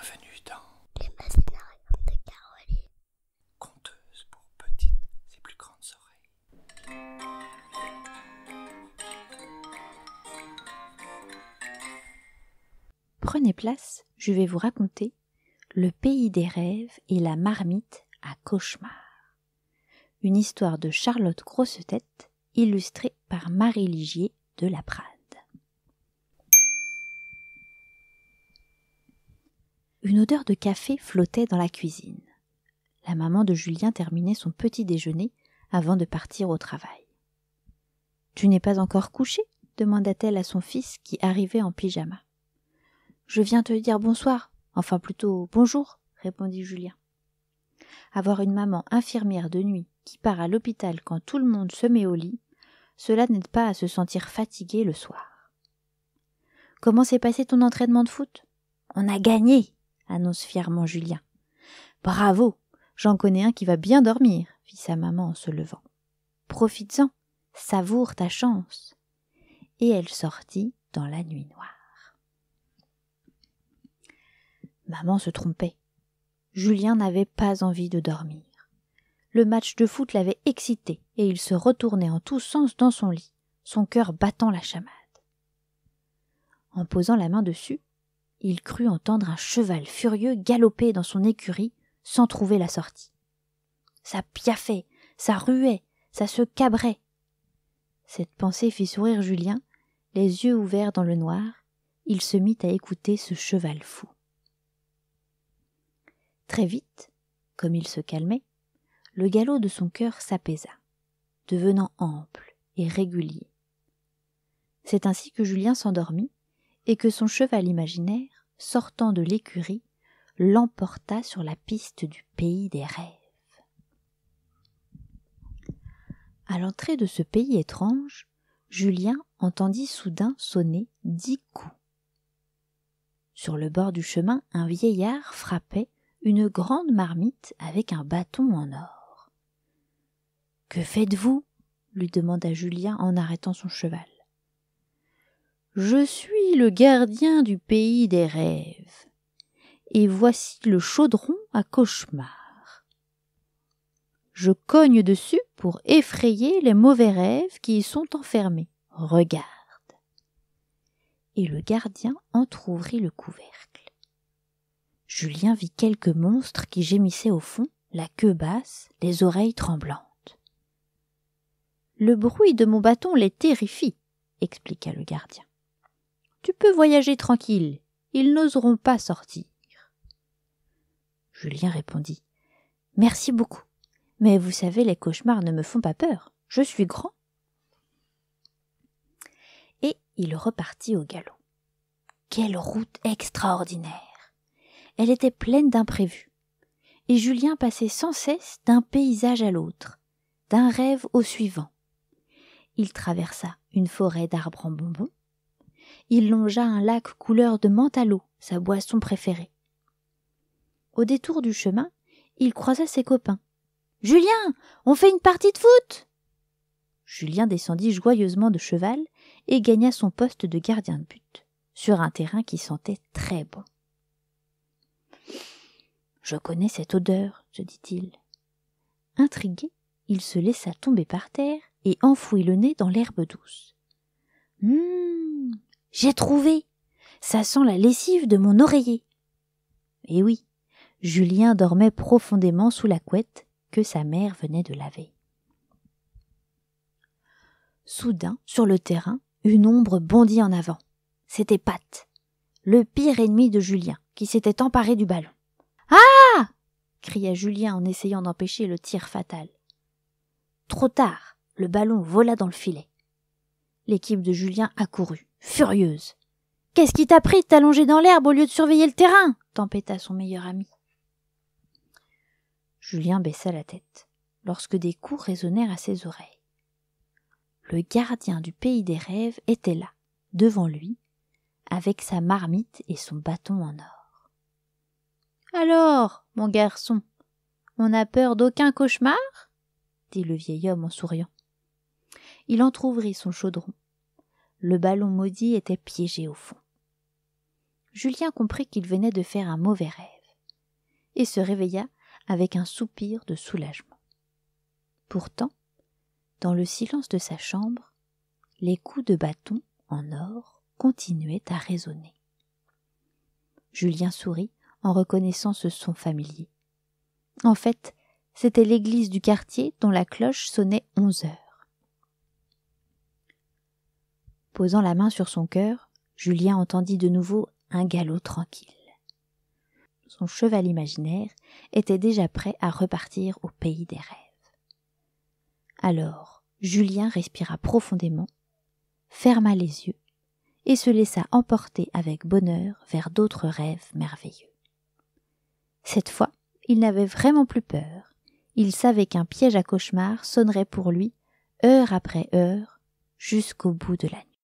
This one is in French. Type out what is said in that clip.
Bienvenue dans Les scénarios de Caroline. Conteuse pour petites et plus grandes oreilles. Prenez place, je vais vous raconter Le pays des rêves et la marmite à cauchemar. Une histoire de Charlotte Grossetête, illustrée par Marie Ligier de La Prade. Une odeur de café flottait dans la cuisine. La maman de Julien terminait son petit déjeuner avant de partir au travail. « Tu n'es pas encore couché ?» demanda-t-elle à son fils qui arrivait en pyjama. « Je viens te dire bonsoir, enfin plutôt bonjour, » répondit Julien. Avoir une maman infirmière de nuit qui part à l'hôpital quand tout le monde se met au lit, cela n'aide pas à se sentir fatigué le soir. « Comment s'est passé ton entraînement de foot ?»« On a gagné !» annonce fièrement Julien. « Bravo, j'en connais un qui va bien dormir, » fit sa maman en se levant. « Profites-en, savoure ta chance. » Et elle sortit dans la nuit noire. Maman se trompait. Julien n'avait pas envie de dormir. Le match de foot l'avait excité et il se retournait en tous sens dans son lit, son cœur battant la chamade. En posant la main dessus, il crut entendre un cheval furieux galoper dans son écurie sans trouver la sortie. Ça piaffait, ça ruait, ça se cabrait. Cette pensée fit sourire Julien, les yeux ouverts dans le noir, il se mit à écouter ce cheval fou. Très vite, comme il se calmait, le galop de son cœur s'apaisa, devenant ample et régulier. C'est ainsi que Julien s'endormit et que son cheval imaginaire, sortant de l'écurie, l'emporta sur la piste du pays des rêves. À l'entrée de ce pays étrange, Julien entendit soudain sonner 10 coups. Sur le bord du chemin, un vieillard frappait une grande marmite avec un bâton en or. « Que faites-vous » lui demanda Julien en arrêtant son cheval. « Je suis le gardien du pays des rêves, et voici le chaudron à cauchemar. Je cogne dessus pour effrayer les mauvais rêves qui y sont enfermés. Regarde. » Et le gardien entr'ouvrit le couvercle. Julien vit quelques monstres qui gémissaient au fond, la queue basse, les oreilles tremblantes. « Le bruit de mon bâton les terrifie, » expliqua le gardien. « Tu peux voyager tranquille, ils n'oseront pas sortir. » Julien répondit « Merci beaucoup, mais vous savez, les cauchemars ne me font pas peur, je suis grand. » Et il repartit au galop. Quelle route extraordinaire! Elle était pleine d'imprévus, et Julien passait sans cesse d'un paysage à l'autre, d'un rêve au suivant. Il traversa une forêt d'arbres en bonbons, il longea un lac couleur de menthe à l'eau, sa boisson préférée. Au détour du chemin, il croisa ses copains. « Julien, on fait une partie de foot !» Julien descendit joyeusement de cheval et gagna son poste de gardien de but, sur un terrain qui sentait très bon. « Je connais cette odeur, » se dit-il. Intrigué, il se laissa tomber par terre et enfouit le nez dans l'herbe douce. « J'ai trouvé! Ça sent la lessive de mon oreiller. » Et oui, Julien dormait profondément sous la couette que sa mère venait de laver. Soudain, sur le terrain, une ombre bondit en avant. C'était Pat, le pire ennemi de Julien, qui s'était emparé du ballon. « Ah !» cria Julien en essayant d'empêcher le tir fatal. Trop tard, le ballon vola dans le filet. L'équipe de Julien accourut, furieuse. « Qu'est-ce qui t'a pris de t'allonger dans l'herbe au lieu de surveiller le terrain ?» tempêta son meilleur ami. Julien baissa la tête, lorsque des coups résonnèrent à ses oreilles. Le gardien du pays des rêves était là, devant lui, avec sa marmite et son bâton en or. « Alors, mon garçon, on n'a peur d'aucun cauchemar ?» dit le vieil homme en souriant. Il entr'ouvrit son chaudron. Le ballon maudit était piégé au fond. Julien comprit qu'il venait de faire un mauvais rêve et se réveilla avec un soupir de soulagement. Pourtant, dans le silence de sa chambre, les coups de bâton en or continuaient à résonner. Julien sourit en reconnaissant ce son familier. En fait, c'était l'église du quartier dont la cloche sonnait 11 heures. Posant la main sur son cœur, Julien entendit de nouveau un galop tranquille. Son cheval imaginaire était déjà prêt à repartir au pays des rêves. Alors, Julien respira profondément, ferma les yeux et se laissa emporter avec bonheur vers d'autres rêves merveilleux. Cette fois, il n'avait vraiment plus peur. Il savait qu'un piège à cauchemar sonnerait pour lui, heure après heure, jusqu'au bout de la nuit.